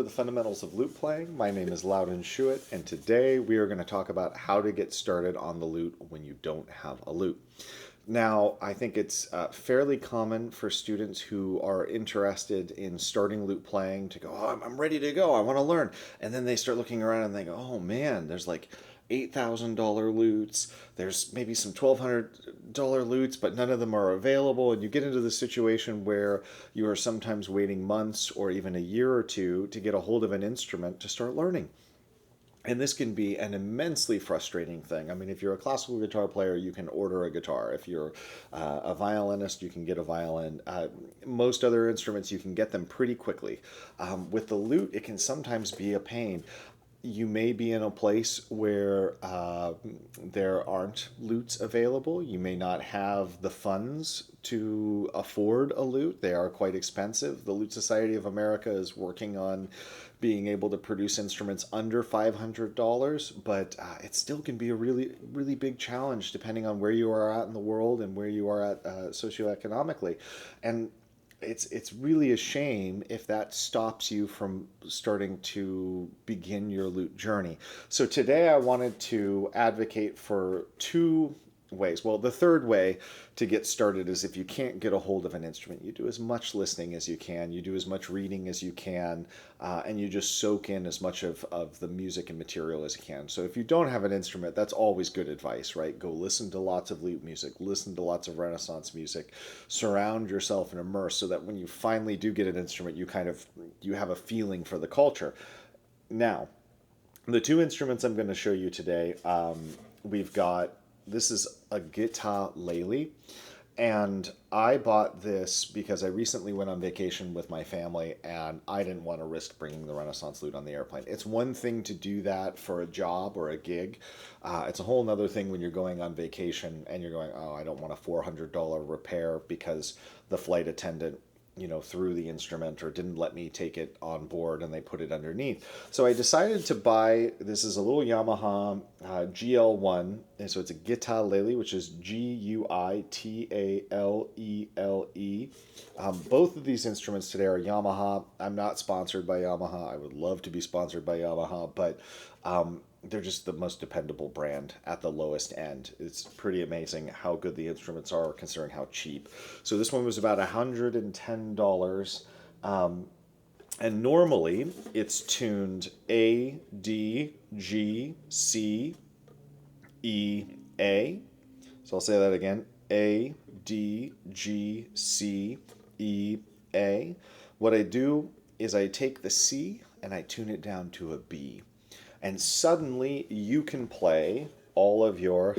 the Fundamentals of Lute Playing. My name is Laudon Schuett, and today we are going to talk about how to get started on the lute when you don't have a lute. Now, I think it's fairly common for students who are interested in starting lute playing to go, oh, I'm ready to go, I want to learn. And then they start looking around and they go, oh man, there's like $8,000 lutes, there's maybe some $1,200 lutes, but none of them are available. And you get into the situation where you are sometimes waiting months or even a year or two to get a hold of an instrument to start learning. And this can be an immensely frustrating thing. I mean, if you're a classical guitar player, you can order a guitar. If you're a violinist, you can get a violin. Most other instruments, you can get them pretty quickly. With the lute, it can sometimes be a pain. You may be in a place where there aren't lutes available. You may not have the funds to afford a lute. They are quite expensive. The Lute Society of America is working on being able to produce instruments under $500, but it still can be a really, really big challenge depending on where you are at in the world and where you are at socioeconomically. And it's really a shame if that stops you from starting to begin your lute journey. So today I wanted to advocate for two ways. Well, the third way to get started is if you can't get a hold of an instrument, you do as much listening as you can, you do as much reading as you can, and you just soak in as much of the music and material as you can. So if you don't have an instrument, that's always good advice, right? Go listen to lots of lute music, listen to lots of Renaissance music, surround yourself and immerse so that when you finally do get an instrument, you have a feeling for the culture. Now, the two instruments I'm going to show you today, this is a Guitalele, and I bought this because I recently went on vacation with my family and I didn't want to risk bringing the Renaissance lute on the airplane. It's one thing to do that for a job or a gig. It's a whole other thing when you're going on vacation and you're going, oh, I don't want a $400 repair because the flight attendant threw the instrument or didn't let me take it on board and they put it underneath. So I decided to buy, this is a little Yamaha GL1, and so it's a Guitalele, which is Guitalele. Both of these instruments today are Yamaha. I'm not sponsored by Yamaha. I would love to be sponsored by Yamaha, but they're just the most dependable brand at the lowest end. It's pretty amazing how good the instruments are considering how cheap. So this one was about $110. And normally it's tuned A, D, G, C, E, A. So I'll say that again. A, D, G, C, E, A. What I do is I take the C and I tune it down to a B. And suddenly you can play all of your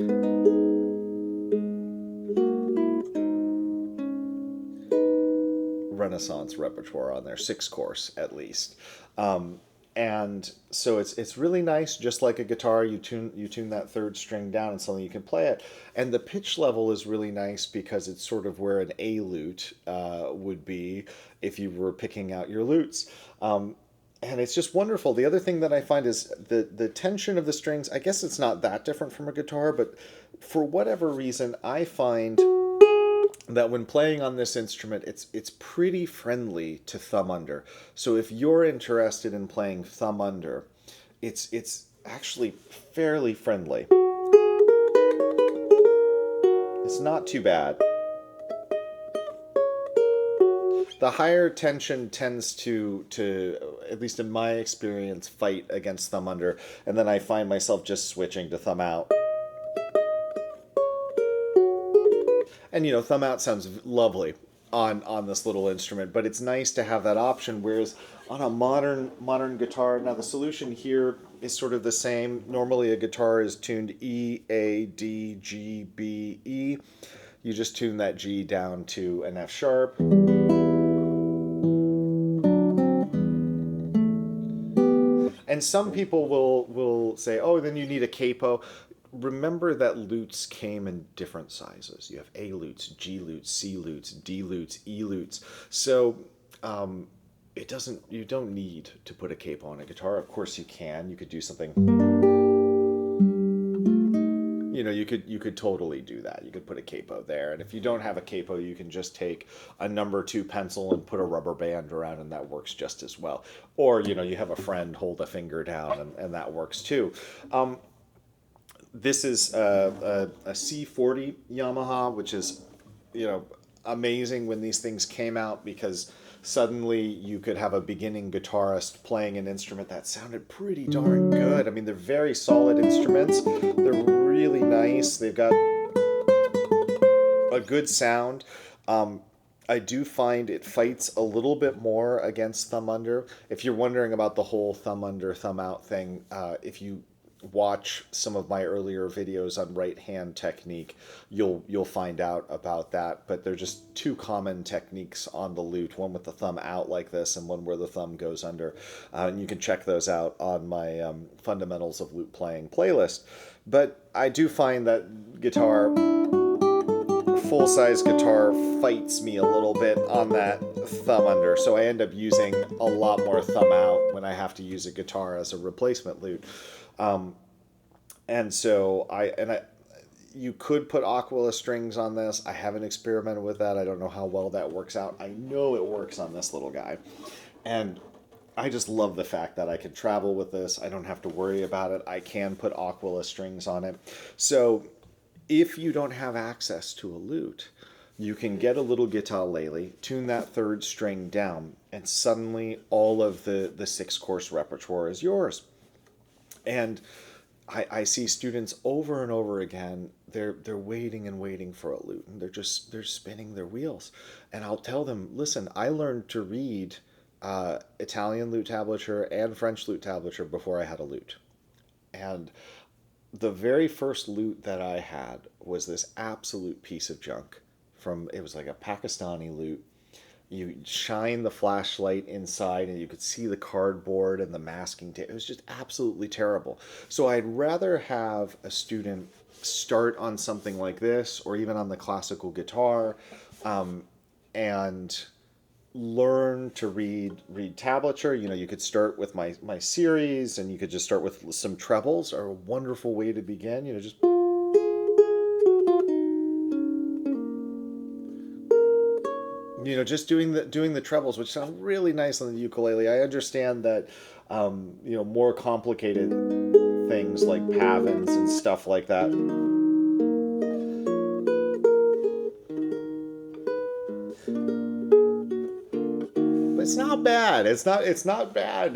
Renaissance repertoire on there, 6-course at least. And so it's really nice, just like a guitar, you tune that third string down and suddenly you can play it. And the pitch level is really nice because it's sort of where an A lute would be if you were picking out your lutes. And it's just wonderful. The other thing that I find is the tension of the strings. I guess it's not that different from a guitar, but for whatever reason, I find that when playing on this instrument, it's pretty friendly to thumb under. So if you're interested in playing thumb under, it's actually fairly friendly. It's not too bad. The higher tension tends to, at least in my experience, fight against thumb under, and then I find myself just switching to thumb out. And thumb out sounds lovely on this little instrument, but it's nice to have that option, whereas on a modern guitar, now the solution here is sort of the same. Normally a guitar is tuned E, A, D, G, B, E. You just tune that G down to an F sharp. And some people will say, oh, then you need a capo. Remember that lutes came in different sizes. You have A lutes, G lutes, C lutes, D lutes, E lutes. So you don't need to put a capo on a guitar. Of course you can. You could do something, you could totally do that. You could put a capo there, and if you don't have a capo, you can just take a number 2 pencil and put a rubber band around, and that works just as well. Or you have a friend hold a finger down, and that works too. This is a C40 Yamaha, which is amazing when these things came out, because suddenly you could have a beginning guitarist playing an instrument that sounded pretty darn good. I mean, they're very solid instruments. They're really nice. They've got a good sound. I do find it fights a little bit more against thumb under. If you're wondering about the whole thumb under, thumb out thing, if you watch some of my earlier videos on right hand technique, you'll find out about that. But they're just 2 common techniques on the lute, one with the thumb out like this and one where the thumb goes under, and you can check those out on my fundamentals of lute playing playlist. But I do find that full-size guitar fights me a little bit on that thumb under, so I end up using a lot more thumb out when I have to use a guitar as a replacement lute. And so you could put Aquila strings on this. I haven't experimented with that. I don't know how well that works out. I know it works on this little guy. And I just love the fact that I can travel with this. I don't have to worry about it. I can put Aquila strings on it. So if you don't have access to a lute, you can get a little Guitalele, tune that 3rd string down, and suddenly all of the 6-course repertoire is yours. And I see students over and over again, they're waiting and waiting for a lute, and they're spinning their wheels. And I'll tell them, listen, I learned to read Italian lute tablature and French lute tablature before I had a lute. And the very first lute that I had was this absolute piece of junk. It was like a Pakistani lute. You shine the flashlight inside and you could see the cardboard and the masking tape. It was just absolutely terrible. So I'd rather have a student start on something like this, or even on the classical guitar, and learn to read tablature. You could start with my series, and you could just start with some trebles, are a wonderful way to begin. Just just doing the trebles, which sound really nice on the ukulele. I understand that more complicated things like pavins and stuff like that, it's not bad. It's not bad,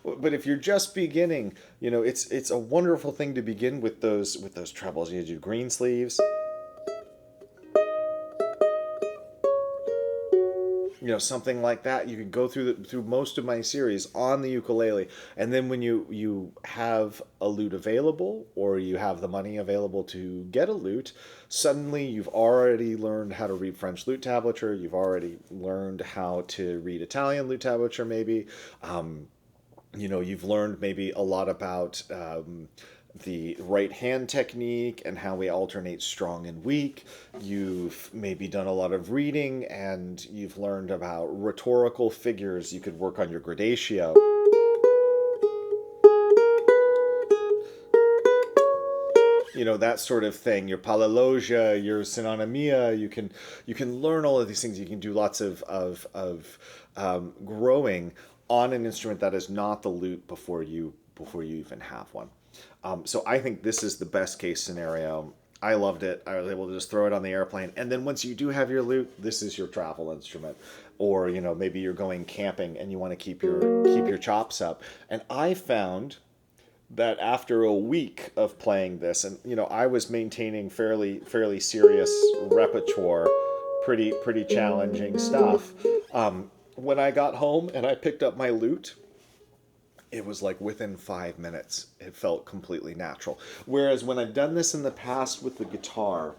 But if you're just beginning, it's a wonderful thing to begin with those trebles. You do green sleeves, something like that. You can go through most of my series on the ukulele, and then when you have a lute available, or you have the money available to get a lute, suddenly you've already learned how to read French lute tablature. You've already learned how to read Italian lute tablature, maybe. You've learned maybe a lot about the right hand technique and how we alternate strong and weak. You've maybe done a lot of reading, and you've learned about rhetorical figures. You could work on your gradatio. That sort of thing. Your pallelogia, your synonymia. You can learn all of these things. You can do lots of growing on an instrument that is not the lute before you even have one. So I think this is the best case scenario. I loved it. I was able to just throw it on the airplane. And then once you do have your lute, this is your travel instrument. Or, maybe you're going camping and you want to keep your chops up. And I found that after a week of playing this, and, I was maintaining fairly serious repertoire, pretty challenging stuff. When I got home and I picked up my lute, it was like within 5 minutes, it felt completely natural. Whereas when I've done this in the past with the guitar,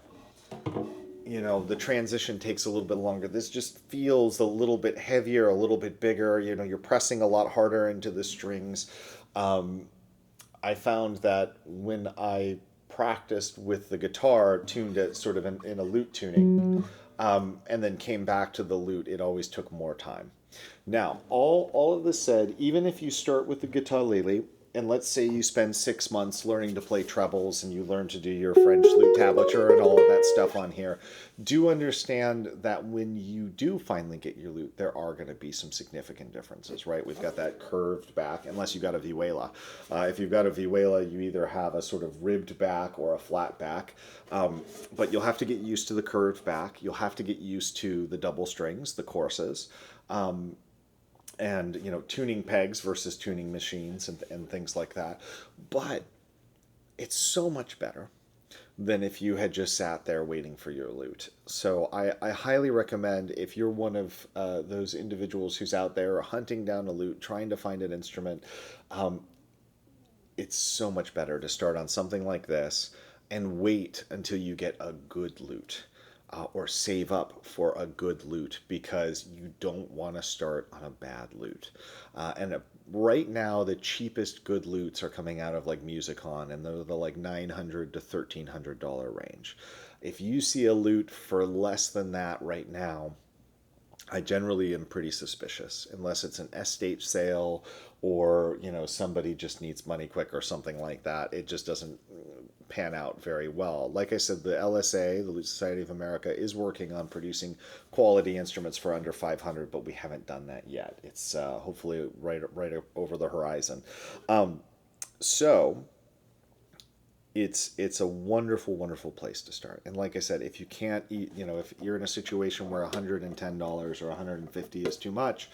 the transition takes a little bit longer. This just feels a little bit heavier, a little bit bigger. You're pressing a lot harder into the strings. I found that when I practiced with the guitar, tuned it sort of in a lute tuning, and then came back to the lute, it always took more time. Now, all of this said, even if you start with the Guitalele and let's say you spend 6 months learning to play trebles and you learn to do your French lute tablature and all of that stuff on here. Do understand that when you do finally get your lute, there are going to be some significant differences, right? We've got that curved back, unless you've got a vihuela. If you've got a vihuela, you either have a sort of ribbed back or a flat back. But you'll have to get used to the curved back. You'll have to get used to the double strings, the courses. And tuning pegs versus tuning machines and things like that. But it's so much better than if you had just sat there waiting for your lute. So I highly recommend, if you're one of those individuals who's out there hunting down a lute, trying to find an instrument, it's so much better to start on something like this and wait until you get a good lute. Or save up for a good lute, because you don't want to start on a bad lute. Right now, the cheapest good lutes are coming out of like Musicon, and they're the like $900 to $1,300 range. If you see a lute for less than that right now, I generally am pretty suspicious, unless it's an estate sale or somebody just needs money quick or something like that. It just doesn't pan out very well. Like I said, the LSA, the Lute Society of America, is working on producing quality instruments for under $500, but we haven't done that yet. It's hopefully right over the horizon. So it's a wonderful, wonderful place to start. And like I said, if you can't eat, if you're in a situation where $110 or $150 is too much,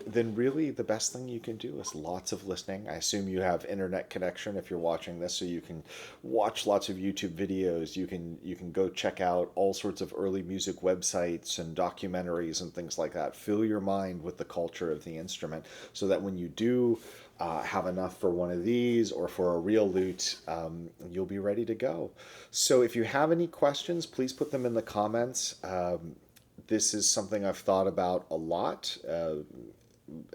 then really the best thing you can do is lots of listening. I assume you have internet connection if you're watching this, so you can watch lots of YouTube videos. You can go check out all sorts of early music websites and documentaries and things like that. Fill your mind with the culture of the instrument, so that when you do have enough for one of these or for a real lute, you'll be ready to go. So if you have any questions, please put them in the comments. This is something I've thought about a lot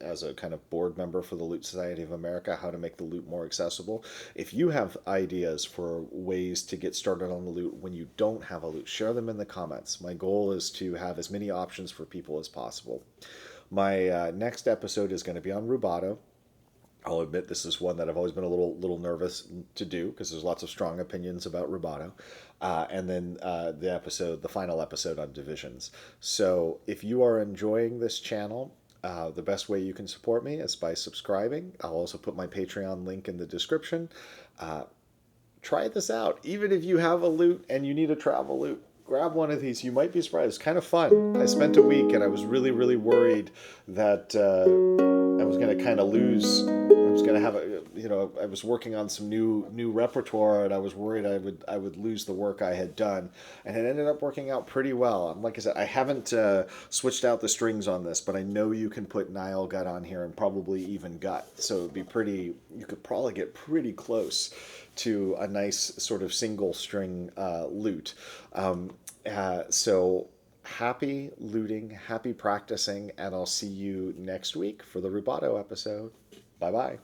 as a kind of board member for the Lute Society of America, how to make the lute more accessible. If you have ideas for ways to get started on the lute when you don't have a lute, share them in the comments. My goal is to have as many options for people as possible. My next episode is going to be on rubato. I'll admit this is one that I've always been a little nervous to do, because there's lots of strong opinions about rubato. And then the final episode on divisions. So if you are enjoying this channel, the best way you can support me is by subscribing. I'll also put my Patreon link in the description. Try this out. Even if you have a lute and you need a travel lute, grab one of these. You might be surprised. It's kind of fun. I spent a week and I was really, really worried that I was going to kind of lose. I was going to have I was working on some new repertoire, and I was worried I would lose the work I had done, and it ended up working out pretty well. And like I said, I haven't switched out the strings on this, but I know you can put Nile gut on here, and probably even gut, so it'd be pretty. You could probably get pretty close to a nice sort of single string lute. So happy luting, happy practicing, and I'll see you next week for the rubato episode. Bye-bye.